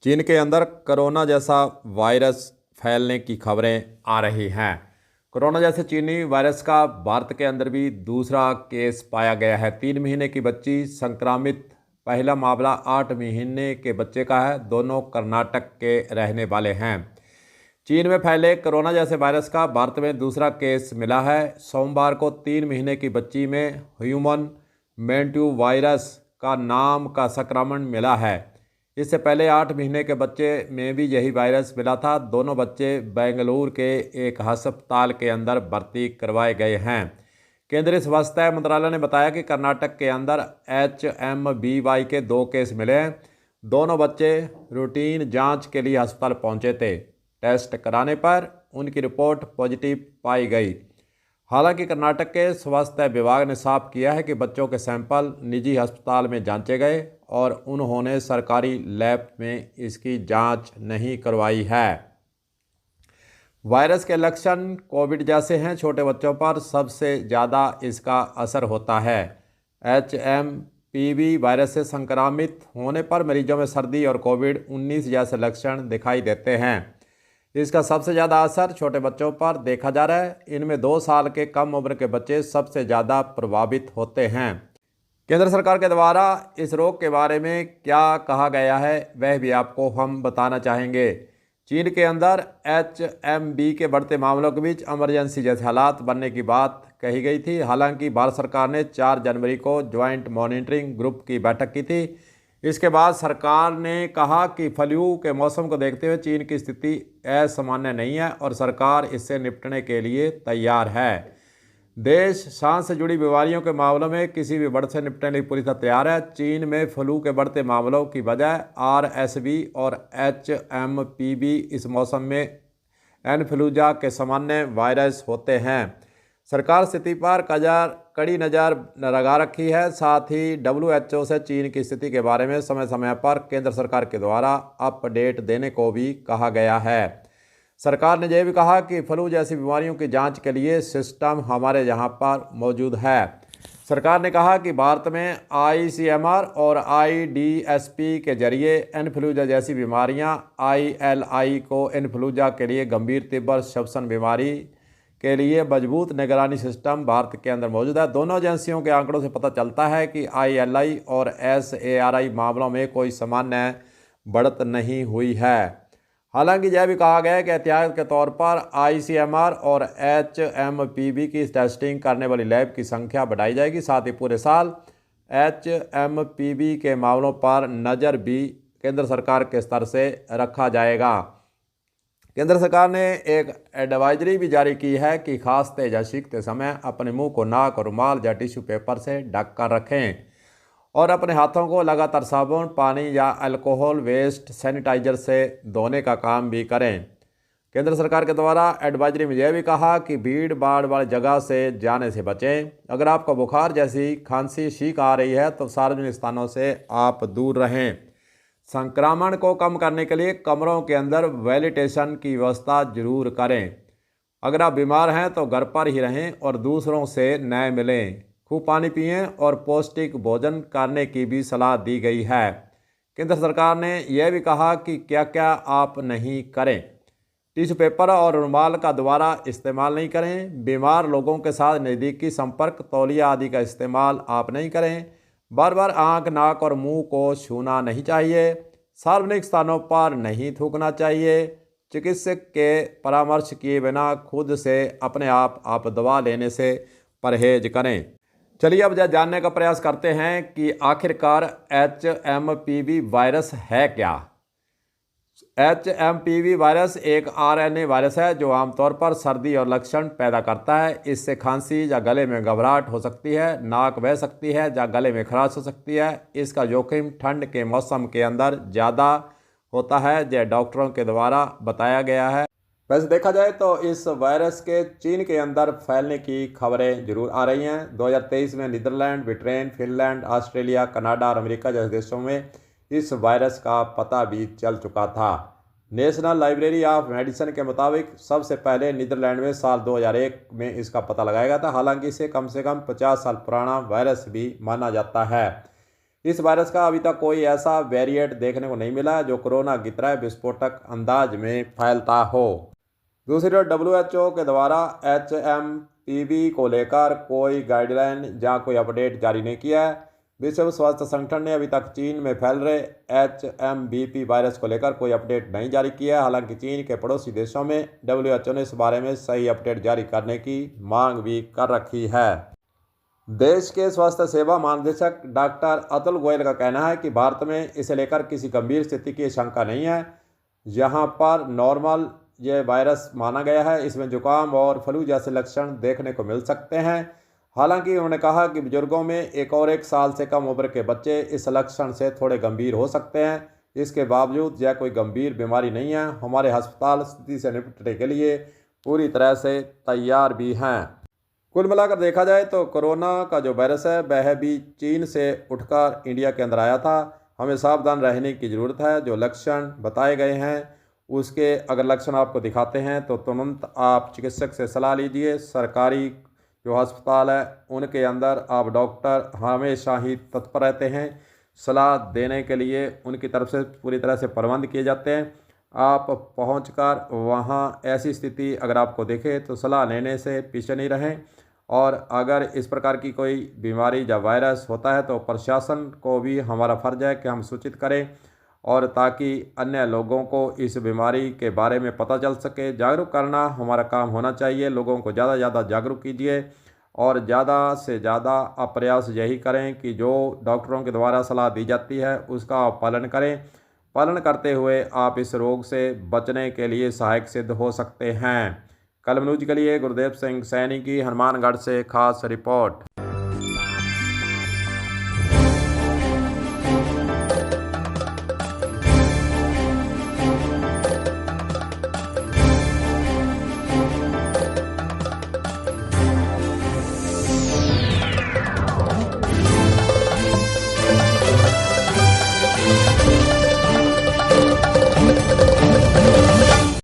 चीन के अंदर कोरोना जैसा वायरस फैलने की खबरें आ रही हैं। कोरोना जैसे चीनी वायरस का भारत के अंदर भी दूसरा केस पाया गया है। 3 महीने की बच्ची संक्रमित। पहला मामला 8 महीने के बच्चे का है। दोनों कर्नाटक के रहने वाले हैं। चीन में फैले कोरोना जैसे वायरस का भारत में दूसरा केस मिला है। सोमवार को 3 महीने की बच्ची में ह्यूमन मेंटिव वायरस का नाम का संक्रमण मिला है। इससे पहले 8 महीने के बच्चे में भी यही वायरस मिला था। दोनों बच्चे बेंगलुरु के एक अस्पताल के अंदर भर्ती करवाए गए हैं। केंद्रीय स्वास्थ्य मंत्रालय ने बताया कि कर्नाटक के अंदर HMBY के 2 केस मिले हैं। दोनों बच्चे रूटीन जांच के लिए अस्पताल पहुंचे थे। टेस्ट कराने पर उनकी रिपोर्ट पॉजिटिव पाई गई। हालांकि कर्नाटक के स्वास्थ्य विभाग ने साफ किया है कि बच्चों के सैंपल निजी अस्पताल में जांचे गए और उन्होंने सरकारी लैब में इसकी जांच नहीं करवाई है। वायरस के लक्षण कोविड जैसे हैं। छोटे बच्चों पर सबसे ज़्यादा इसका असर होता है। HMPV वायरस से संक्रमित होने पर मरीजों में सर्दी और कोविड-19 जैसे लक्षण दिखाई देते हैं। इसका सबसे ज़्यादा असर छोटे बच्चों पर देखा जा रहा है। इनमें 2 साल के कम उम्र के बच्चे सबसे ज़्यादा प्रभावित होते हैं। केंद्र सरकार के द्वारा इस रोग के बारे में क्या कहा गया है वह भी आपको हम बताना चाहेंगे। चीन के अंदर HMB के बढ़ते मामलों के बीच इमरजेंसी जैसे हालात बनने की बात कही गई थी। हालांकि भारत सरकार ने 4 जनवरी को ज्वाइंट मॉनिटरिंग ग्रुप की बैठक की थी। इसके बाद सरकार ने कहा कि फ्लू के मौसम को देखते हुए चीन की स्थिति असामान्य नहीं है और सरकार इससे निपटने के लिए तैयार है। देश सांस से जुड़ी बीमारियों के मामलों में किसी भी बढ़त से निपटने के लिए पूरी तरह तैयार है। चीन में फ्लू के बढ़ते मामलों की बजाय RSV और HMPV इस मौसम में इन्फ्लुएंजा के सामान्य वायरस होते हैं। सरकार स्थिति पर कड़ी नज़र लगा रखी है। साथ ही WHO से चीन की स्थिति के बारे में समय समय पर केंद्र सरकार के द्वारा अपडेट देने को भी कहा गया है। सरकार ने यह भी कहा कि फ्लू जैसी बीमारियों की जांच के लिए सिस्टम हमारे यहाँ पर मौजूद है। सरकार ने कहा कि भारत में ICMR और IDSP के जरिए इन्फ्लुएंजा जैसी बीमारियाँ ILI को इन्फ्लुएंजा के लिए गंभीर तीव्र श्वसन बीमारी के लिए मजबूत निगरानी सिस्टम भारत के अंदर मौजूद है। दोनों एजेंसियों के आंकड़ों से पता चलता है कि ILI और SARI मामलों में कोई सामान्य बढ़त नहीं हुई है। हालांकि यह भी कहा गया है कि एहतियात के तौर पर ICMR और HMPV की टेस्टिंग करने वाली लैब की संख्या बढ़ाई जाएगी। साथ ही पूरे साल HMPV के मामलों पर नज़र भी केंद्र सरकार के स्तर से रखा जाएगा। केंद्र सरकार ने एक एडवाइजरी भी जारी की है कि खांसते या छींकते समय अपने मुंह को नाक और रुमाल या टिश्यू पेपर से ढक कर रखें और अपने हाथों को लगातार साबुन, पानी या अल्कोहल वेस्ट सैनिटाइजर से धोने का काम भी करें। केंद्र सरकार के द्वारा एडवाइजरी में यह भी कहा कि भीड़ भाड़ वाली जगह से जाने से बचें। अगर आपको बुखार जैसी खांसी छींक आ रही है तो सार्वजनिक स्थानों से आप दूर रहें। संक्रमण को कम करने के लिए कमरों के अंदर वेंटिलेशन की व्यवस्था जरूर करें। अगर आप बीमार हैं तो घर पर ही रहें और दूसरों से न मिलें। खूब पानी पिएं और पौष्टिक भोजन करने की भी सलाह दी गई है। केंद्र सरकार ने यह भी कहा कि क्या क्या आप नहीं करें। टिश्यू पेपर और रुमाल का दोबारा इस्तेमाल नहीं करें। बीमार लोगों के साथ नज़दीकी संपर्क, तौलिया आदि का इस्तेमाल आप नहीं करें। बार बार आँख, नाक और मुंह को छूना नहीं चाहिए। सार्वजनिक स्थानों पर नहीं थूकना चाहिए। चिकित्सक के परामर्श किए बिना खुद से अपने आप दवा लेने से परहेज करें। चलिए अब जानने का प्रयास करते हैं कि आखिरकार HMPV वायरस है क्या। HMPV वायरस एक RNA वायरस है जो आमतौर पर सर्दी और लक्षण पैदा करता है। इससे खांसी या गले में घबराहट हो सकती है, नाक बह सकती है या गले में खराश हो सकती है। इसका जोखिम ठंड के मौसम के अंदर ज़्यादा होता है, यह डॉक्टरों के द्वारा बताया गया है। वैसे देखा जाए तो इस वायरस के चीन के अंदर फैलने की खबरें जरूर आ रही हैं। 2023 में Netherlands, Britain, Finland, Australia, Canada और अमेरिका जैसे देशों में इस वायरस का पता भी चल चुका था। नेशनल लाइब्रेरी ऑफ मेडिसिन के मुताबिक सबसे पहले नीदरलैंड में साल 2001 में इसका पता लगाया गया था। हालांकि इसे कम से कम 50 साल पुराना वायरस भी माना जाता है। इस वायरस का अभी तक कोई ऐसा वेरिएंट देखने को नहीं मिला जो कोरोना की तरह विस्फोटक अंदाज में फैलता हो। दूसरी ओर WHO के द्वारा HMPV को लेकर कोई गाइडलाइन या कोई अपडेट जारी नहीं किया है। विश्व स्वास्थ्य संगठन ने अभी तक चीन में फैल रहे HMPV वायरस को लेकर कोई अपडेट नहीं जारी किया है। हालांकि चीन के पड़ोसी देशों में WHO ने इस बारे में सही अपडेट जारी करने की मांग भी कर रखी है। देश के स्वास्थ्य सेवा महानिदेशक डॉक्टर अतुल गोयल का कहना है कि भारत में इसे लेकर किसी गंभीर स्थिति की शंका नहीं है। यहाँ पर नॉर्मल ये वायरस माना गया है। इसमें जुकाम और फ्लू जैसे लक्षण देखने को मिल सकते हैं। हालांकि उन्होंने कहा कि बुजुर्गों में 1 साल से कम उम्र के बच्चे इस लक्षण से थोड़े गंभीर हो सकते हैं। इसके बावजूद यह कोई गंभीर बीमारी नहीं है। हमारे अस्पताल स्थिति से निपटने के लिए पूरी तरह से तैयार भी हैं। कुल मिलाकर देखा जाए तो कोरोना का जो वायरस है वह भी चीन से उठकर इंडिया के अंदर आया था। हमें सावधान रहने की ज़रूरत है। जो लक्षण बताए गए हैं उसके अगर लक्षण आपको दिखाते हैं तो तुरंत आप चिकित्सक से सलाह लीजिए। सरकारी जो अस्पताल है उनके अंदर आप डॉक्टर हमेशा ही तत्पर रहते हैं। सलाह देने के लिए उनकी तरफ से पूरी तरह से प्रबंध किए जाते हैं। आप पहुंचकर वहां ऐसी स्थिति अगर आपको दिखे तो सलाह लेने से पीछे नहीं रहें। और अगर इस प्रकार की कोई बीमारी या वायरस होता है तो प्रशासन को भी हमारा फ़र्ज़ है कि हम सूचित करें और ताकि अन्य लोगों को इस बीमारी के बारे में पता चल सके। जागरूक करना हमारा काम होना चाहिए। लोगों को ज़्यादा से ज़्यादा जागरूक कीजिए और ज़्यादा से ज़्यादा आप प्रयास यही करें कि जो डॉक्टरों के द्वारा सलाह दी जाती है उसका आप पालन करें। पालन करते हुए आप इस रोग से बचने के लिए सहायक सिद्ध हो सकते हैं। कलम न्यूज़ के लिए गुरदेव सिंह सैनी की हनुमानगढ़ से खास रिपोर्ट।